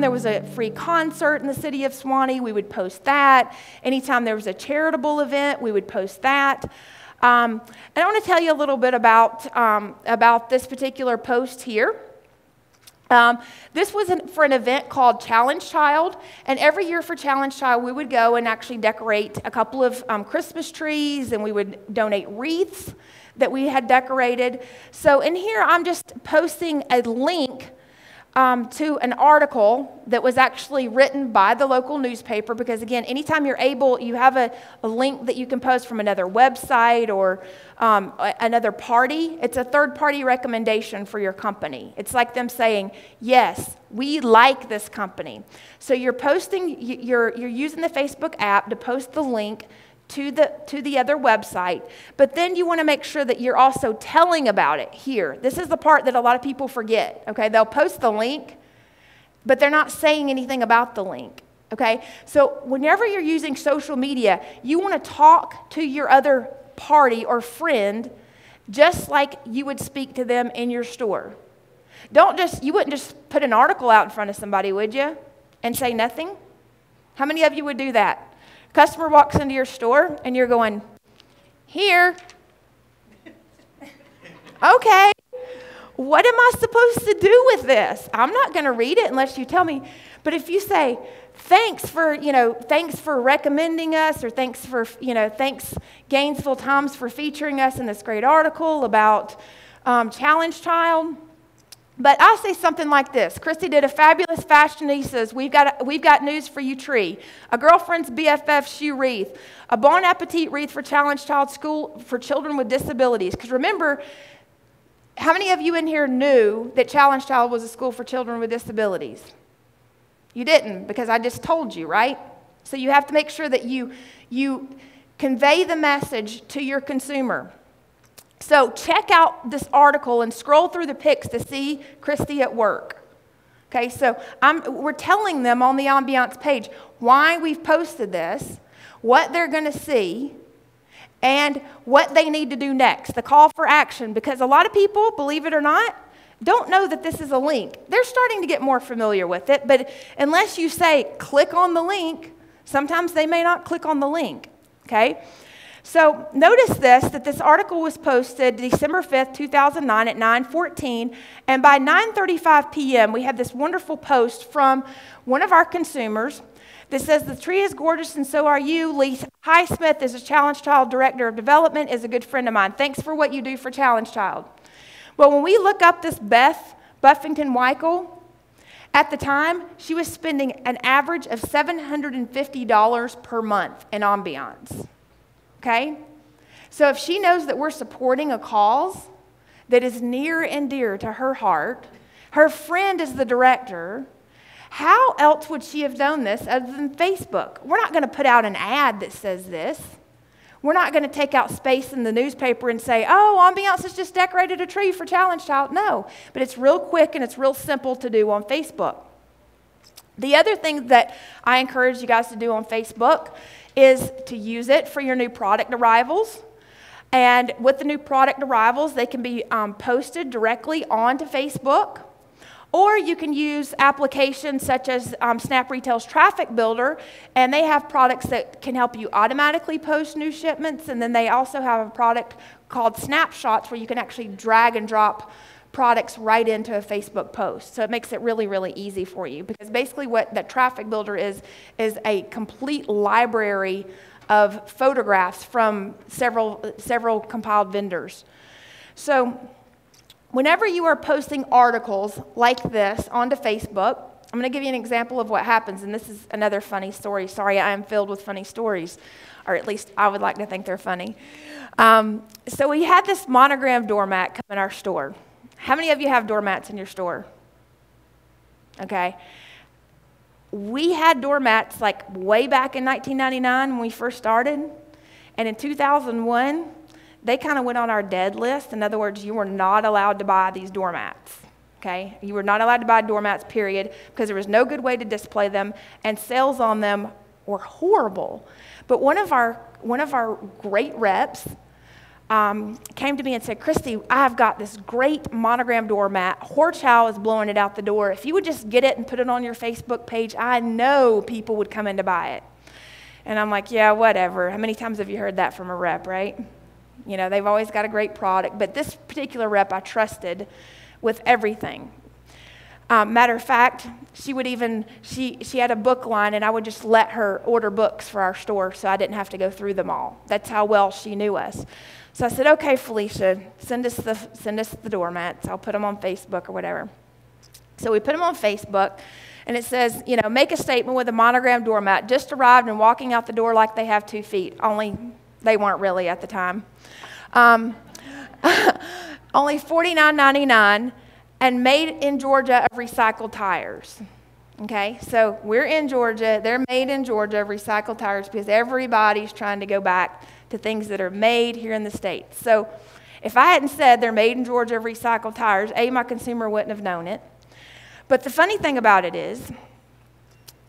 there was a free concert in the city of Suwanee, we would post that. Anytime there was a charitable event, we would post that. And I want to tell you a little bit about this particular post here. This was for an event called Challenge Child, and every year for Challenge Child, we would go and actually decorate a couple of Christmas trees, and we would donate wreaths that we had decorated. So in here, I'm just posting a link to an article that was actually written by the local newspaper, because again, anytime you're able, you have a link that you can post from another website or another party. It's a third-party recommendation for your company. It's like them saying, yes, we like this company. So you're posting, you're using the Facebook app to post the link to the other website, but then you want to make sure that you're also telling about it here. This is the part that a lot of people forget, okay? They'll post the link, but they're not saying anything about the link, okay? So whenever you're using social media, you want to talk to your other party or friend just like you would speak to them in your store. You wouldn't just put an article out in front of somebody, would you, and say nothing? How many of you would do that? Customer walks into your store and you're going, here. Okay, what am I supposed to do with this? I'm not going to read it unless you tell me. But if you say, thanks for recommending us, or thanks Gainesville Times for featuring us in this great article about Challenge Child. But I'll say something like this. Christy did a fabulous fashionista. We've got news for you tree. A girlfriend's BFF shoe wreath. A Bon Appetit wreath for Challenge Child School for Children with Disabilities. Because remember, how many of you in here knew that Challenge Child was a school for children with disabilities? You didn't, because I just told you, right? So you have to make sure that you convey the message to your consumer. So check out this article and scroll through the pics to see Christy at work. Okay, so we're telling them on the ambiance page why we've posted this, what they're going to see, and what they need to do next, the call for action. Because a lot of people, believe it or not, don't know that this is a link. They're starting to get more familiar with it, but unless you say, click on the link, sometimes they may not click on the link, okay? So notice that this article was posted December 5th, 2009 at 9:14, and by 9:35 p.m. we had this wonderful post from one of our consumers that says, the tree is gorgeous and so are you. Lee Highsmith is a Challenge Child Director of Development, is a good friend of mine. Thanks for what you do for Challenge Child. Well, when we look up this Beth Buffington-Weichel, at the time, she was spending an average of $750 per month in ambiance. Okay? So if she knows that we're supporting a cause that is near and dear to her heart, her friend is the director, how else would she have done this other than Facebook? We're not going to put out an ad that says this. We're not going to take out space in the newspaper and say, oh, Ambiance has just decorated a tree for Challenge Child. No, but it's real quick and it's real simple to do on Facebook. The other thing that I encourage you guys to do on Facebook is to use it for your new product arrivals. And with the new product arrivals, they can be posted directly onto Facebook. Or you can use applications such as Snap Retail's Traffic Builder, and they have products that can help you automatically post new shipments. And then they also have a product called Snapshots where you can actually drag and drop products right into a Facebook post. So it makes it really, really easy for you, because basically what that Traffic Builder is a complete library of photographs from several compiled vendors. So whenever you are posting articles like this onto Facebook, I'm going to give you an example of what happens, and this is another funny story. Sorry, I am filled with funny stories, or at least I would like to think they're funny. So we had this monogram doormat come in our store. How many of you have doormats in your store? Okay. We had doormats like way back in 1999 when we first started. And in 2001, they kind of went on our dead list. In other words, you were not allowed to buy these doormats. Okay. You were not allowed to buy doormats, period, because there was no good way to display them, and sales on them were horrible. But one of our great reps came to me and said, Christy, I've got this great monogram doormat. Horchow is blowing it out the door. If you would just get it and put it on your Facebook page, I know people would come in to buy it. And I'm like, yeah, whatever. How many times have you heard that from a rep, right? You know, they've always got a great product. But this particular rep I trusted with everything. Matter of fact, she had a book line, and I would just let her order books for our store so I didn't have to go through them all. That's how well she knew us. So I said, okay, Felicia, send us the doormats. I'll put them on Facebook or whatever. So we put them on Facebook, and it says, you know, make a statement with a monogram doormat. Just arrived and walking out the door like they have 2 feet. Only they weren't really at the time. Only $49.99. And made in Georgia of recycled tires. Okay, so we're in Georgia. They're made in Georgia of recycled tires because everybody's trying to go back to things that are made here in the States. So if I hadn't said they're made in Georgia of recycled tires, my consumer wouldn't have known it. But the funny thing about it is,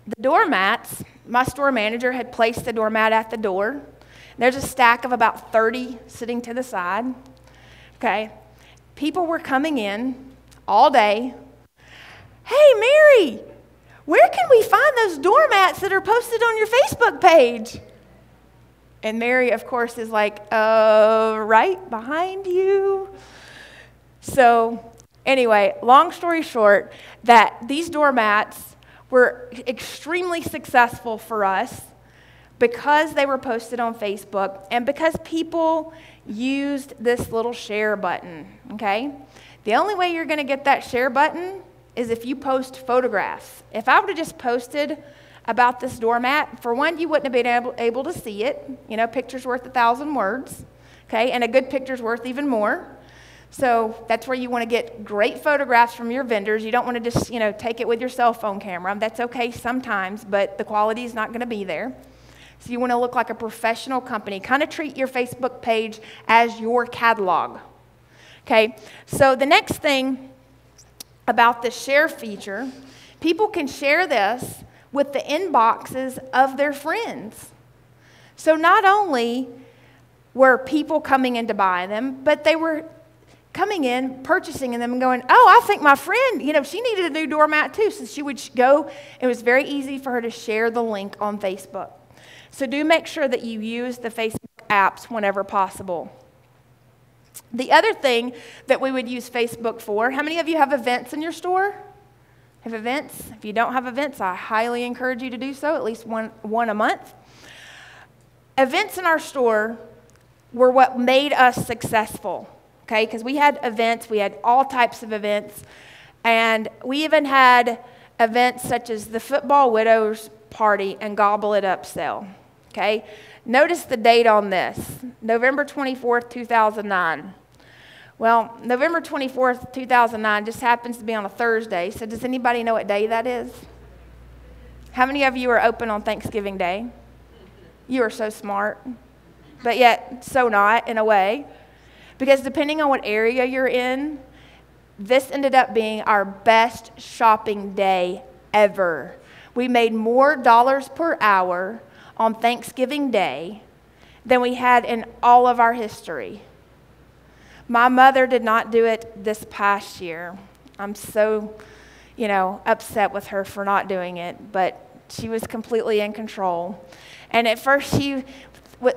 the doormats, my store manager had placed the doormat at the door. There's a stack of about 30 sitting to the side. Okay, people were coming in all day. Hey, Mary, where can we find those doormats that are posted on your Facebook page? And Mary, of course, is like, right behind you. So anyway, long story short, that these doormats were extremely successful for us because they were posted on Facebook and because people used this little share button, okay? The only way you're going to get that share button is if you post photographs. If I would have just posted about this doormat, for one, you wouldn't have been able to see it. You know, picture's worth 1,000 words, okay? And a good picture's worth even more. So that's where you want to get great photographs from your vendors. You don't want to just, take it with your cell phone camera. That's okay sometimes, but the quality is not going to be there. So you want to look like a professional company. Kind of treat your Facebook page as your catalog. Okay, so the next thing about the share feature, people can share this with the inboxes of their friends. So not only were people coming in to buy them, but they were coming in, purchasing them, and going, oh, I think my friend, she needed a new doormat too. So she would go. It was very easy for her to share the link on Facebook. So do make sure that you use the Facebook apps whenever possible. The other thing that we would use Facebook for, how many of you have events in your store? Have events? If you don't have events, I highly encourage you to do so, at least one a month. Events in our store were what made us successful, okay? Because we had events, we had all types of events, and we even had events such as the Football Widows Party and Gobble It Up sale, okay? Notice the date on this, November 24th, 2009. Well, November 24th, 2009 just happens to be on a Thursday, so does anybody know what day that is? How many of you are open on Thanksgiving Day? You are so smart, but yet so not in a way, because depending on what area you're in, this ended up being our best shopping day ever. We made more dollars per hour on Thanksgiving Day than we had in all of our history. My mother did not do it this past year. I'm so, upset with her for not doing it, but she was completely in control. And at first she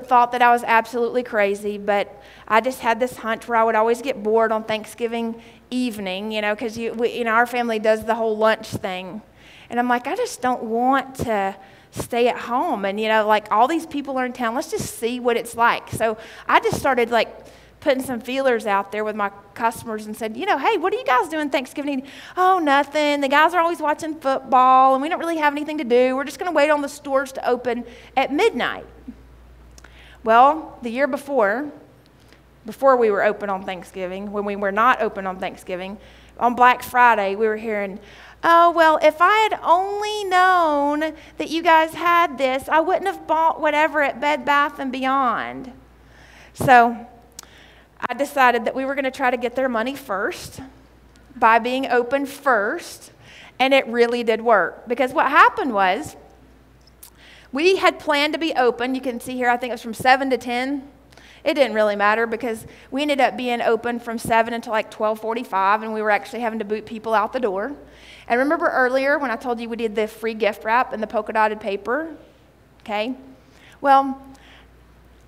thought that I was absolutely crazy, but I just had this hunch where I would always get bored on Thanksgiving evening, because our family does the whole lunch thing. And I'm like, I just don't want to stay at home. And, all these people are in town. Let's just see what it's like. So I just started, putting some feelers out there with my customers and said, hey, what are you guys doing Thanksgiving? Oh, nothing. The guys are always watching football, and we don't really have anything to do. We're just going to wait on the stores to open at midnight. Well, the year before we were open on Thanksgiving, when we were not open on Thanksgiving, on Black Friday, we were hearing, oh, well, if I had only known that you guys had this, I wouldn't have bought whatever at Bed Bath & Beyond. So I decided that we were going to try to get their money first by being open first, and it really did work. Because what happened was, we had planned to be open. You can see here, I think it was from 7 to 10, It didn't really matter because we ended up being open from 7 until like 12:45, and we were actually having to boot people out the door. And remember earlier when I told you we did the free gift wrap and the polka dotted paper? Okay. Well,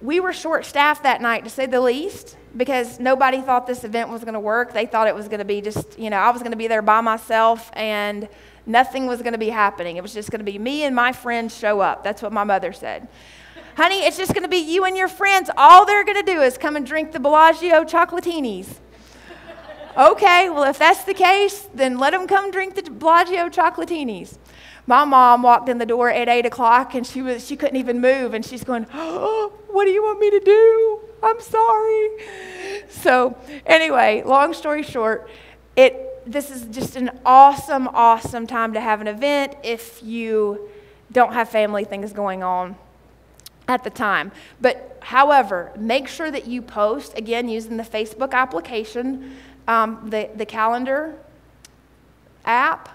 we were short-staffed that night, to say the least, because nobody thought this event was going to work. They thought it was going to be just, I was going to be there by myself, and nothing was going to be happening. It was just going to be me and my friends show up. That's what my mother said. Honey, it's just going to be you and your friends. All they're going to do is come and drink the Bellagio chocolatinis. Okay, well, if that's the case, then let them come drink the Bellagio chocolatinis. My mom walked in the door at 8 o'clock, and she couldn't even move, and she's going, oh, what do you want me to do? I'm sorry. So anyway, long story short, this is just an awesome, awesome time to have an event if you don't have family things going on at the time. But however, make sure that you post, again, using the Facebook application, the calendar app.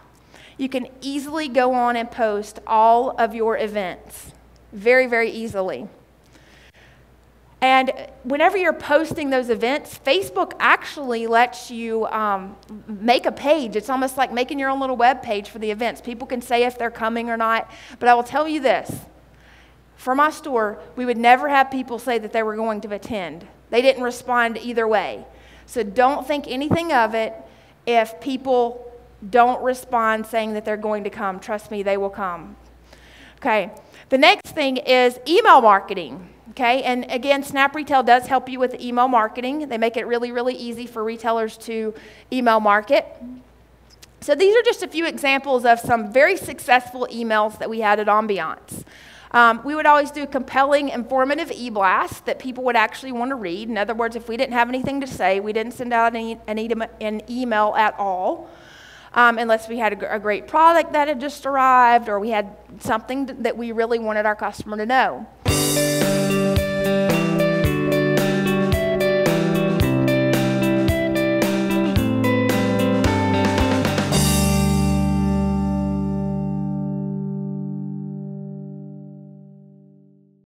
You can easily go on and post all of your events very, very easily. And whenever you're posting those events, Facebook actually lets you make a page. It's almost like making your own little web page for the events. People can say if they're coming or not. But I will tell you this. For my store, we would never have people say that they were going to attend. They didn't respond either way. So don't think anything of it if people don't respond saying that they're going to come. Trust me, they will come. Okay. The next thing is email marketing. Okay, and again, Snap Retail does help you with email marketing. They make it really, really easy for retailers to email market. So these are just a few examples of some very successful emails that we had at Ambiance. We would always do compelling, informative e-blasts that people would actually want to read. In other words, if we didn't have anything to say, we didn't send out an email at all. Unless we had a great product that had just arrived or we had something that we really wanted our customer to know.